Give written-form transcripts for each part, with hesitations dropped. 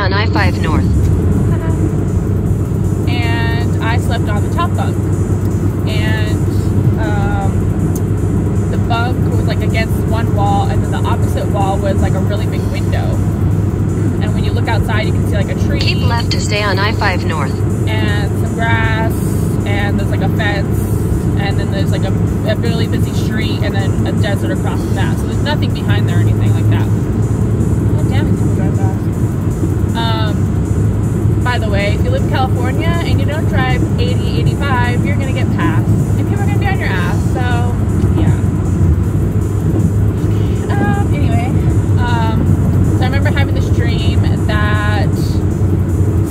on I-5 North. And I slept on the top bunk. And the bunk was like against one wall, and then the opposite wall was like a really big window. And when you look outside, you can see like a tree. Keep left to stay on I-5 North. And some grass, and there's like a fence, and then there's like a really busy street, and then a desert across from that. So there's nothing behind there or anything like that. God damn it, people drive fast. By the way, if you live in California and you don't drive 80, 85, you're gonna get passed, and people are gonna be on your ass. So yeah. Anyway, so I remember having this dream that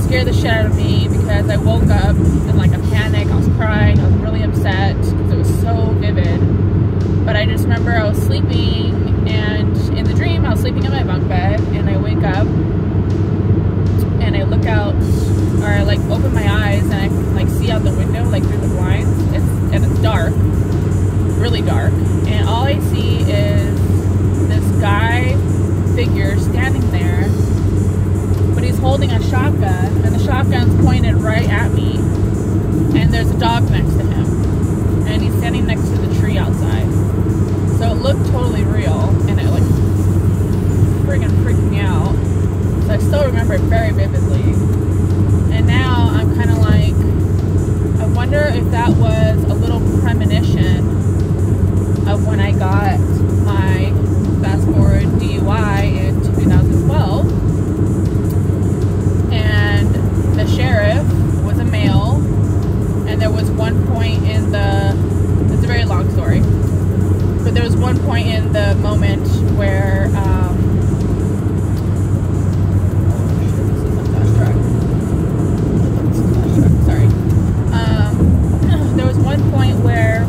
scared the shit out of me because I woke up in like a panic. I was crying. I was really upset because it was so vivid. But I just remember I was sleeping, and in the dream I was sleeping in my bunk bed, and I wake up and I look out, or I like open my eyes and I can like see out the window, like through the blinds. It's dark, really dark, and all I see is this guy figure standing there, but he's holding a shotgun, and the shotgun's pointed right at me, and there's a dog next to him, and he's standing next to the tree outside. So it looked totally real, and it like friggin' freaked me out. So I still remember it very vividly. And now I'm kind of like, I wonder if that was a little premonition of when I got my fast forward DUI in 2012. And the sheriff was a male, and there was one point in the, it's a very long story, but there was one point in the moment where there was one point where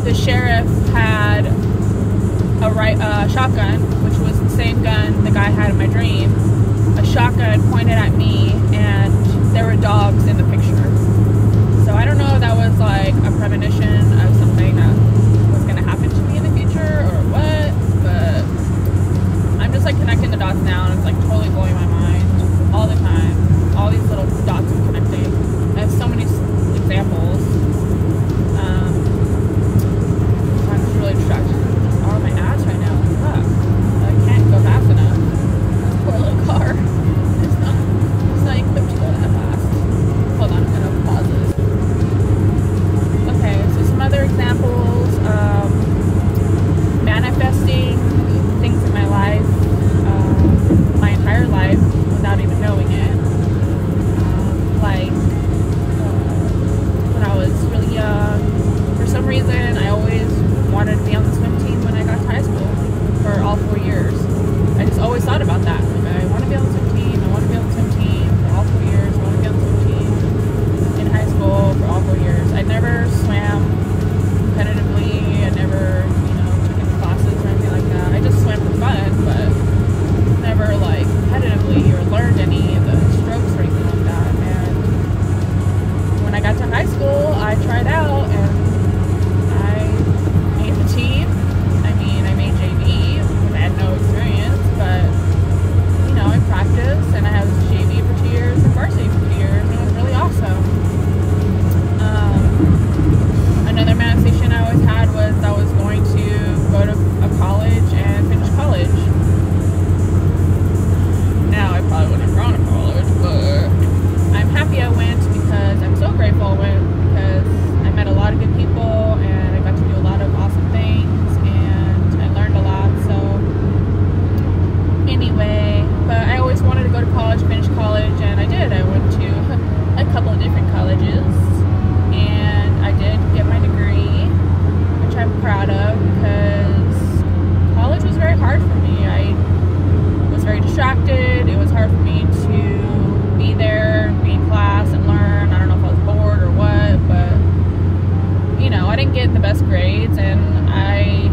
the sheriff had a shotgun, which was the same gun the guy had in my dream, a shotgun pointed at me, and there were dogs in the picture. So I don't know if that was like a premonition of something that was going to happen to me in the future or what, but I'm just like connecting the dots now, and it's like totally blowing my mind all the time. All these little dots are connecting. I have so many examples. I'm just really distracted. Just on my ass right now. Fuck. I can't go fast enough. This poor little car. It's not equipped to go that fast. Hold on, I'm gonna pause this. Okay, so some other examples. Manifesting things in my life, my entire life, without even knowing it. Like when I was really young, for some reason I always wanted to be on the swim team when I got to high school for all 4 years. I just always thought about that. Like, I want to be on the swim team, I want to be on the swim team for all 4 years, I want to be on the swim team in high school for all 4 years. I never swam competitively, I never, took any classes or anything like that. I just swam for fun, but never like competitively or learned any of the strokes or anything like that. And when I got to high school, I tried out and I made the team. I mean, I made JV because I had no experience, but I practiced, and I was JV for 2 years and varsity for 2 years, and it was really awesome. Another manifestation I always had was I was going to go to a college and finish college. Now I probably wouldn't have gone to college, but I'm happy I went because I'm so grateful I went, because I met a lot of good people and I got to do a lot of awesome things and I learned a lot. So anyway, but I always wanted to go to college, finish college, and I did. I went to a couple of different colleges and I did get my degree, which I'm proud of, because college was very hard for me. I was very distracted. It was hard for me to be there, be in class and learn. I don't know if I was bored or what, but I didn't get the best grades, and I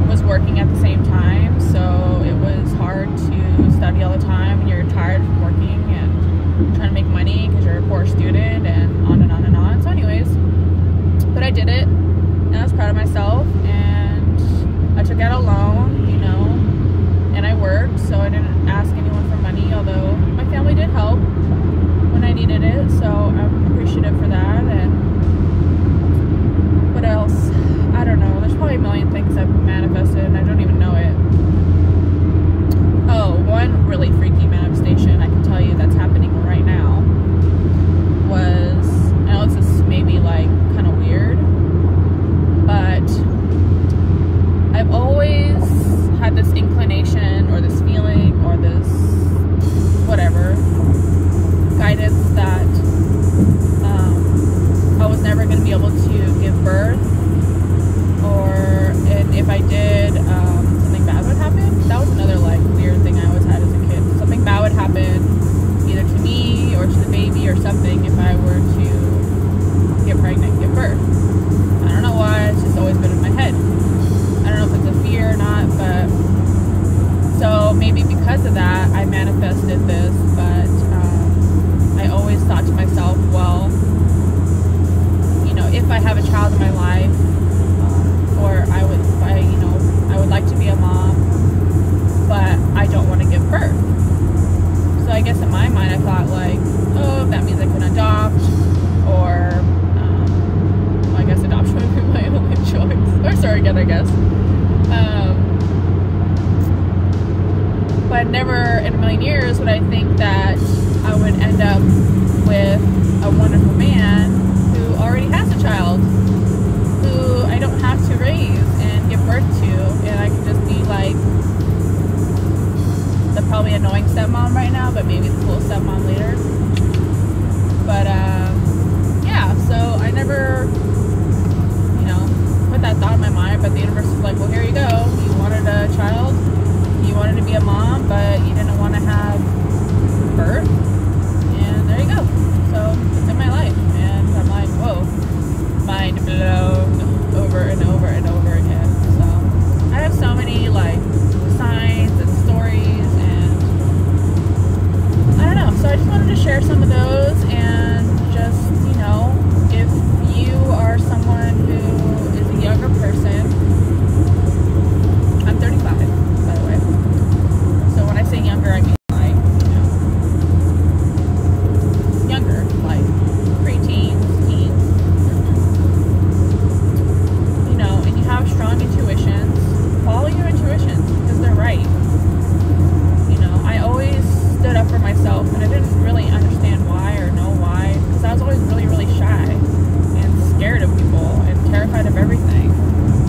was working at the same time, so it was hard to study all the time when you're tired from working and trying to make money because you're a poor student, and on and on and on. So anyways, but I did it, and I was proud of myself, and I took out a loan, and I worked, so I didn't ask appreciative for that. And what else? I don't know. There's probably a million things I've manifested and I don't even know it. Oh, one really freaky manifestation I can tell you that's happening right now was, I know this is maybe like kind of weird, but I've always had this inclination or this feeling or this whatever guidance that I was never going to be able to give birth, and if I did, something bad would happen. That was another like weird thing I always had as a kid. Something bad would happen either to me or to the baby or something if I were to get pregnant and give birth. I don't know why, it's just always been in my head. I don't know if it's a fear or not, but so maybe because of that I manifested this, but I always thought to myself, well, you know, if I have a child in my life, or I would like to be a mom, but I don't want to give birth. So I guess in my mind I thought like, oh, that means I can adopt, or well, I guess adoption would be my only choice, or surrogate, I guess. But never in a million years would I think that I would end up with a wonderful man who already has a child, who I don't have to raise and give birth to, and I can just be like the probably annoying stepmom right now, but maybe the cool stepmom later. But yeah, so I never, you know, put that thought in my mind, but the universe was like, well, here you go. You wanted a child, you wanted to be a mom, but you didn't want to have birth, and there you go. So it's in my life, and I'm like, whoa, mind blown over and over and over again. So I have so many like signs and stories, and I don't know. So I just wanted to share some of those, and just, you know, if you are someone who is a younger person, I'm 35, by the way. So when I say younger, I mean like, you know, younger, like pre-teens, teens. You know, and you have strong intuitions, follow your intuitions because they're right. You know, I always stood up for myself, and I didn't really understand why or know why, because I was always really, really shy and scared of people and terrified of everything.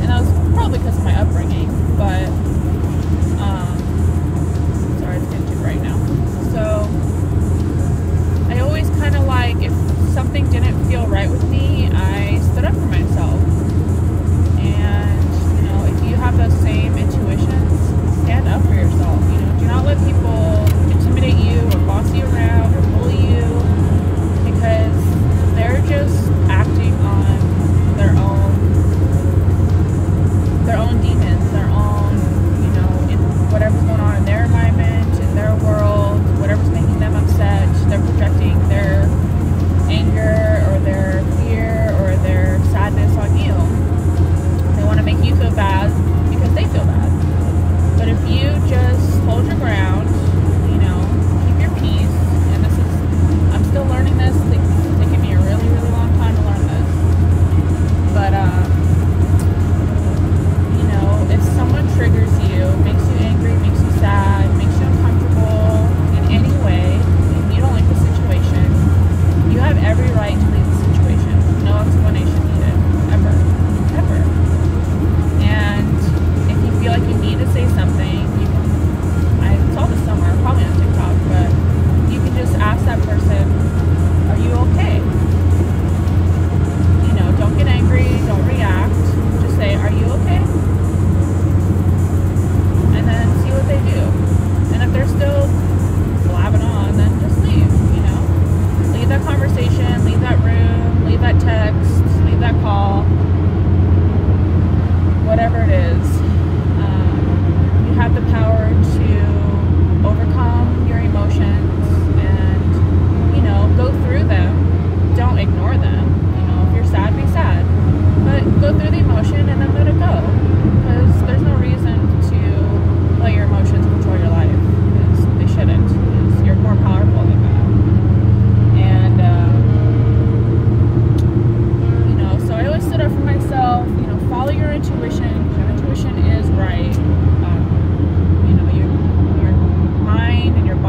And that was probably because of my upbringing, but sorry, it's getting too bright now. So I always kind of like, if something didn't feel right with me, I stood up for myself. And, you know, if you have those same intuitions, stand up for yourself. You know, do not let people intimidate you or boss you around or bully you, because they're just acting on their own demons, their own, you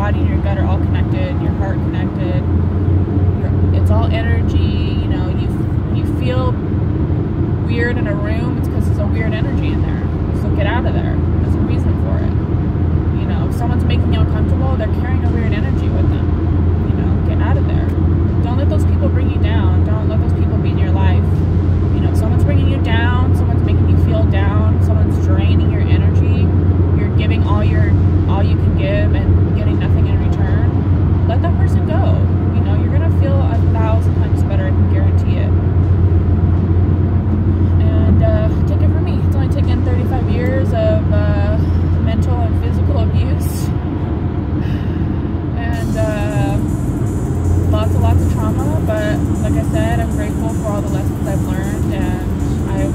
body and your gut are all connected, your heart connected. It's all energy. You know, you feel weird in a room, it's because there's a weird energy in there. So get out of there. There's a reason for it. You know, if someone's making you uncomfortable, they're carrying a weird energy with them. You know, get out of there. Don't let those people bring you down. Don't let those people be in your life. You know, if someone's bringing you down, someone's making you feel down, someone's draining your energy, you're giving all you can give and getting nothing in return, let that person go. You know, you're gonna feel 1,000 times better, I can guarantee it. And take it from me, it's only taken 35 years of mental and physical abuse and lots of trauma, but like I said, I'm grateful for all the lessons I've learned, and I've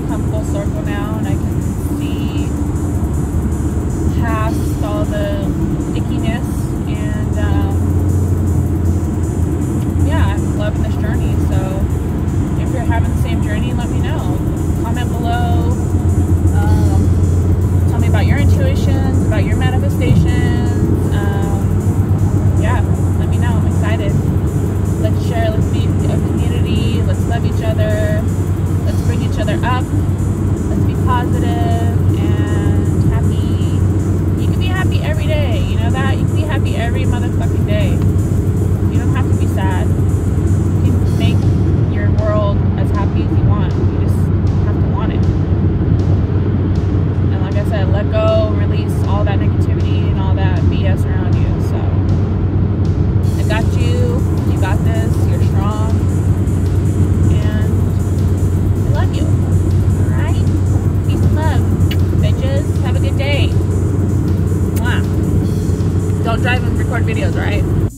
come full circle now, and I can see past all the stickiness, and yeah, I'm loving this journey. So if you're having the same journey, let me know. Comment below. Tell me about your intuitions, about your manifestations. Yeah, let me know. I'm excited. Let's share. Let's be a community. Let's love each other. Let's bring each other up. Let's be positive and happy. You can be happy every day. You know that? You can be happy every motherfucking day. You don't have to be sad. You can make your world as happy as you want. You just have to want it. And like I said, let go, release all that negativity and all that BS around you. So I got you. You got this. You're strong. And I love you. Alright? Peace and love. Bitches, have a good day. Mwah. Don't drive and record videos, alright?